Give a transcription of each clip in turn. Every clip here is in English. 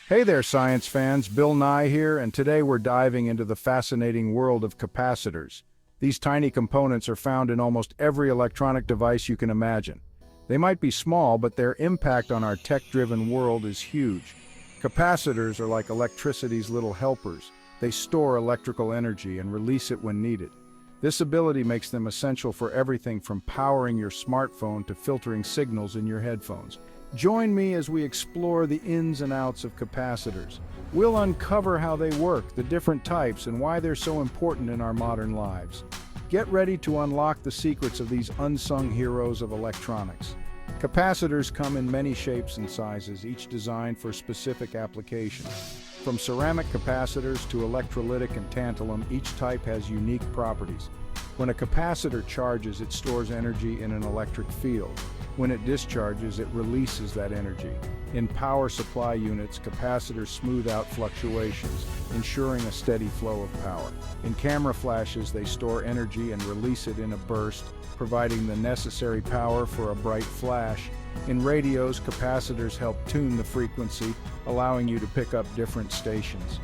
Hey there, science fans. Bill Nye here, and today we're diving into the fascinating world of capacitors. These tiny components are found in almost every electronic device you can imagine. They might be small, but their impact on our tech-driven world is huge. Capacitors are like electricity's little helpers. They store electrical energy and release it when needed. This ability makes them essential for everything from powering your smartphone to filtering signals in your headphones. Join me as we explore the ins and outs of capacitors. We'll uncover how they work, the different types, and why they're so important in our modern lives. Get ready to unlock the secrets of these unsung heroes of electronics. Capacitors come in many shapes and sizes, each designed for specific applications. From ceramic capacitors to electrolytic and tantalum, each type has unique properties. When a capacitor charges, it stores energy in an electric field. When it discharges, it releases that energy. In power supply units, capacitors smooth out fluctuations, ensuring a steady flow of power. In camera flashes, they store energy and release it in a burst, providing the necessary power for a bright flash. In radios, capacitors help tune the frequency, allowing you to pick up different stations.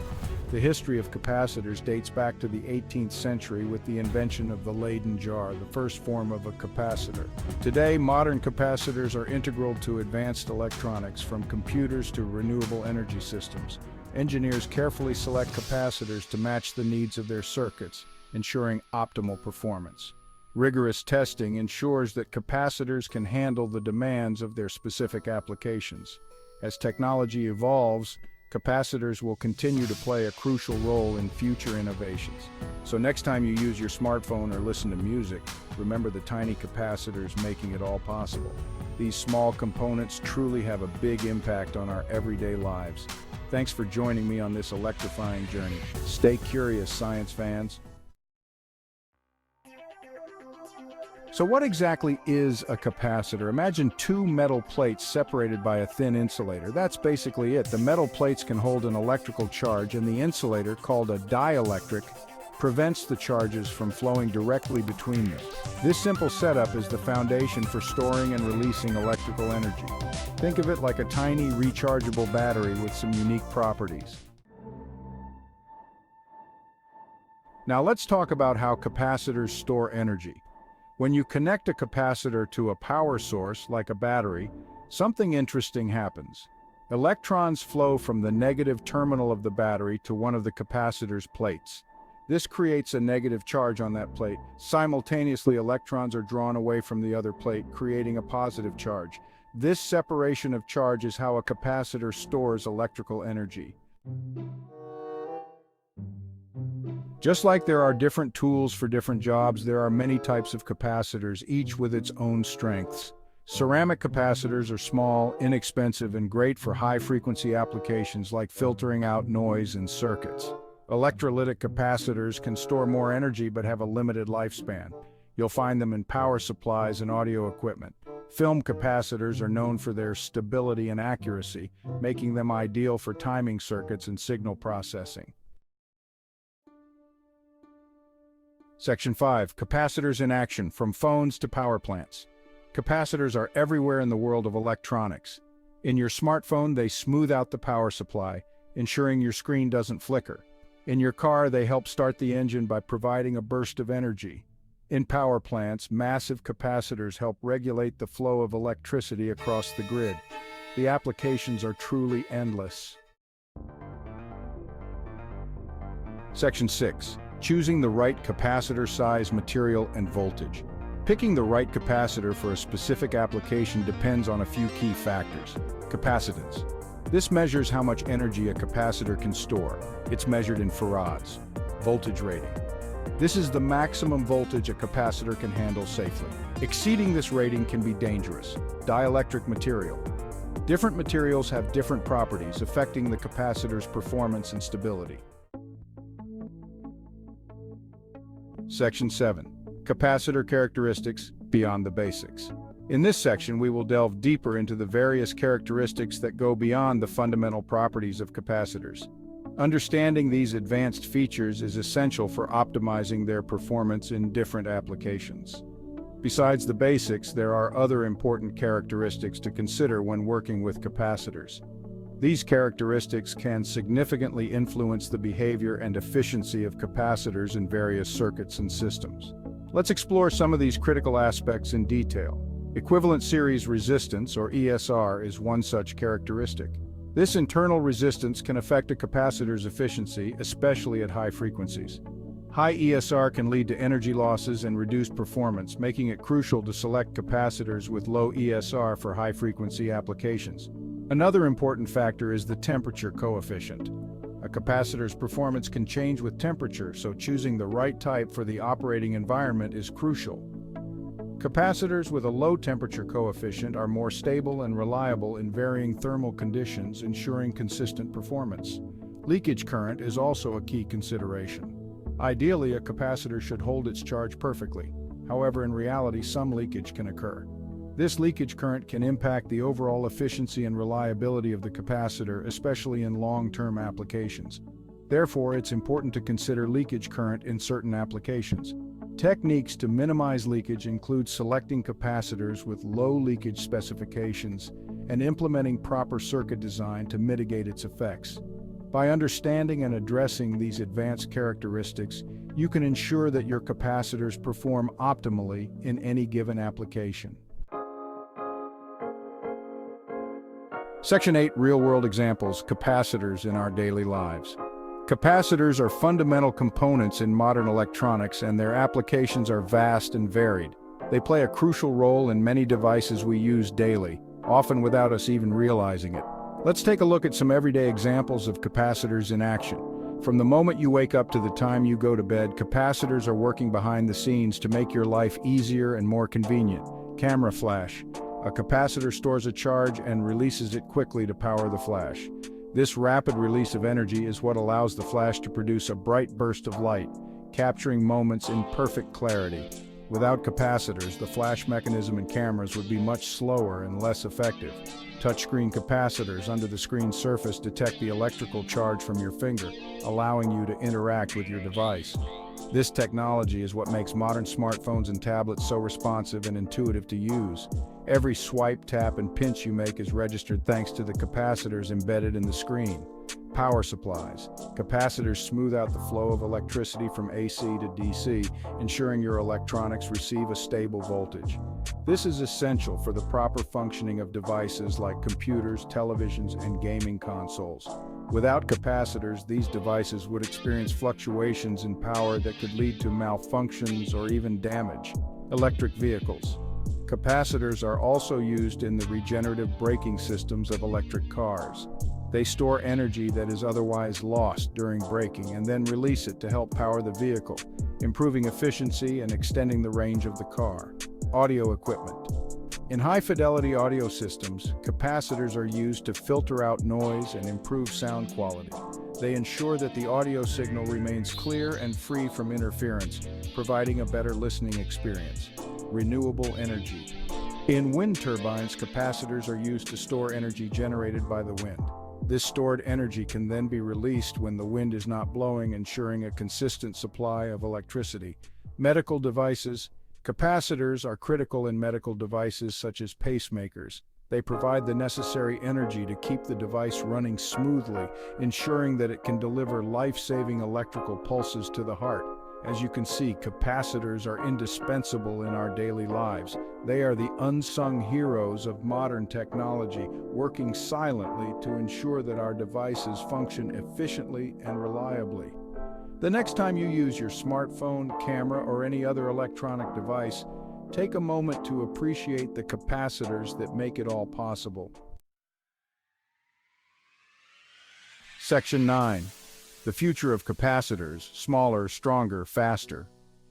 The history of capacitors dates back to the 18th century with the invention of the Leyden jar, the first form of a capacitor. Today, modern capacitors are integral to advanced electronics, from computers to renewable energy systems. Engineers carefully select capacitors to match the needs of their circuits, ensuring optimal performance. Rigorous testing ensures that capacitors can handle the demands of their specific applications. As technology evolves, capacitors will continue to play a crucial role in future innovations. So next time you use your smartphone or listen to music, remember the tiny capacitors making it all possible. These small components truly have a big impact on our everyday lives. Thanks for joining me on this electrifying journey. Stay curious, science fans. So what exactly is a capacitor? Imagine two metal plates separated by a thin insulator. That's basically it. The metal plates can hold an electrical charge, and the insulator, called a dielectric, prevents the charges from flowing directly between them. This simple setup is the foundation for storing and releasing electrical energy. Think of it like a tiny rechargeable battery with some unique properties. Now let's talk about how capacitors store energy. When you connect a capacitor to a power source, like a battery, something interesting happens. Electrons flow from the negative terminal of the battery to one of the capacitor's plates. This creates a negative charge on that plate. Simultaneously, electrons are drawn away from the other plate, creating a positive charge. This separation of charge is how a capacitor stores electrical energy. Just like there are different tools for different jobs, there are many types of capacitors, each with its own strengths. Ceramic capacitors are small, inexpensive, and great for high-frequency applications like filtering out noise in circuits. Electrolytic capacitors can store more energy but have a limited lifespan. You'll find them in power supplies and audio equipment. Film capacitors are known for their stability and accuracy, making them ideal for timing circuits and signal processing. Section 5. Capacitors in action, from phones to power plants. Capacitors are everywhere in the world of electronics. In your smartphone, they smooth out the power supply, ensuring your screen doesn't flicker. In your car, they help start the engine by providing a burst of energy. In power plants, massive capacitors help regulate the flow of electricity across the grid. The applications are truly endless. Section 6. Choosing the right capacitor size, material, and voltage. Picking the right capacitor for a specific application depends on a few key factors. Capacitance. This measures how much energy a capacitor can store. It's measured in farads. Voltage rating. This is the maximum voltage a capacitor can handle safely. Exceeding this rating can be dangerous. Dielectric material. Different materials have different properties, affecting the capacitor's performance and stability. Section 7. Capacitor characteristics beyond the basics. In this section, we will delve deeper into the various characteristics that go beyond the fundamental properties of capacitors. Understanding these advanced features is essential for optimizing their performance in different applications. Besides the basics, there are other important characteristics to consider when working with capacitors. These characteristics can significantly influence the behavior and efficiency of capacitors in various circuits and systems. Let's explore some of these critical aspects in detail. Equivalent series resistance, or ESR, is one such characteristic. This internal resistance can affect a capacitor's efficiency, especially at high frequencies. High ESR can lead to energy losses and reduced performance, making it crucial to select capacitors with low ESR for high-frequency applications. Another important factor is the temperature coefficient. A capacitor's performance can change with temperature, so choosing the right type for the operating environment is crucial. Capacitors with a low temperature coefficient are more stable and reliable in varying thermal conditions, ensuring consistent performance. Leakage current is also a key consideration. Ideally, a capacitor should hold its charge perfectly. However, in reality, some leakage can occur. This leakage current can impact the overall efficiency and reliability of the capacitor, especially in long-term applications. Therefore, it's important to consider leakage current in certain applications. Techniques to minimize leakage include selecting capacitors with low leakage specifications and implementing proper circuit design to mitigate its effects. By understanding and addressing these advanced characteristics, you can ensure that your capacitors perform optimally in any given application. Section 8. Real-world examples: capacitors in our daily lives. Capacitors are fundamental components in modern electronics, and their applications are vast and varied. They play a crucial role in many devices we use daily, often without us even realizing it. Let's take a look at some everyday examples of capacitors in action. From the moment you wake up to the time you go to bed, capacitors are working behind the scenes to make your life easier and more convenient. Camera flash. A capacitor stores a charge and releases it quickly to power the flash. This rapid release of energy is what allows the flash to produce a bright burst of light, capturing moments in perfect clarity. Without capacitors, the flash mechanism in cameras would be much slower and less effective. Touchscreen capacitors under the screen surface detect the electrical charge from your finger, allowing you to interact with your device. This technology is what makes modern smartphones and tablets so responsive and intuitive to use. Every swipe, tap, and pinch you make is registered thanks to the capacitors embedded in the screen. Power supplies. Capacitors smooth out the flow of electricity from AC to DC, ensuring your electronics receive a stable voltage. This is essential for the proper functioning of devices like computers, televisions, and gaming consoles. Without capacitors, these devices would experience fluctuations in power that could lead to malfunctions or even damage. Electric vehicles. Capacitors are also used in the regenerative braking systems of electric cars. They store energy that is otherwise lost during braking and then release it to help power the vehicle, improving efficiency and extending the range of the car. Audio equipment. In high-fidelity audio systems, capacitors are used to filter out noise and improve sound quality. They ensure that the audio signal remains clear and free from interference, providing a better listening experience. Renewable energy. In wind turbines, capacitors are used to store energy generated by the wind. This stored energy can then be released when the wind is not blowing, ensuring a consistent supply of electricity. Medical devices. Capacitors are critical in medical devices such as pacemakers. They provide the necessary energy to keep the device running smoothly, ensuring that it can deliver life-saving electrical pulses to the heart. As you can see, capacitors are indispensable in our daily lives. They are the unsung heroes of modern technology, working silently to ensure that our devices function efficiently and reliably. The next time you use your smartphone, camera, or any other electronic device, take a moment to appreciate the capacitors that make it all possible. Section 9. The future of capacitors: smaller, stronger, faster.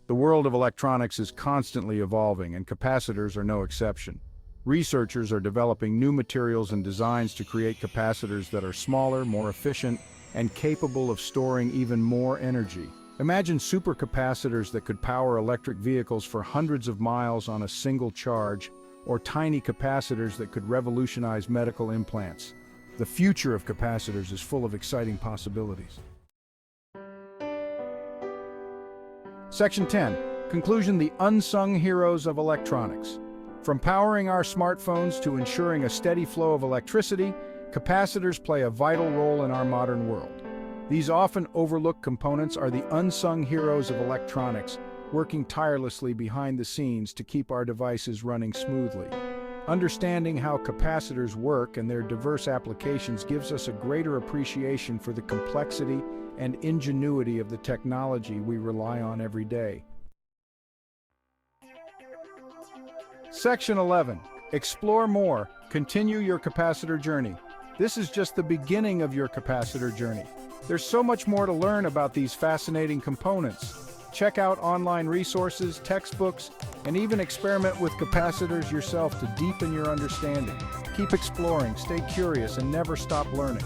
The world of electronics is constantly evolving, and capacitors are no exception. Researchers are developing new materials and designs to create capacitors that are smaller, more efficient, and capable of storing even more energy. Imagine supercapacitors that could power electric vehicles for hundreds of miles on a single charge, or tiny capacitors that could revolutionize medical implants. The future of capacitors is full of exciting possibilities. Section 10. Conclusion: the unsung heroes of electronics. From powering our smartphones to ensuring a steady flow of electricity, Capacitors play a vital role in our modern world. These often overlooked components are the unsung heroes of electronics, working tirelessly behind the scenes to keep our devices running smoothly. Understanding how capacitors work and their diverse applications gives us a greater appreciation for the complexity and ingenuity of the technology we rely on every day. Section 11. Explore more. Continue your capacitor journey. This is just the beginning of your capacitor journey. There's so much more to learn about these fascinating components. Check out online resources, textbooks, and even experiment with capacitors yourself to deepen your understanding. Keep exploring, stay curious, and never stop learning.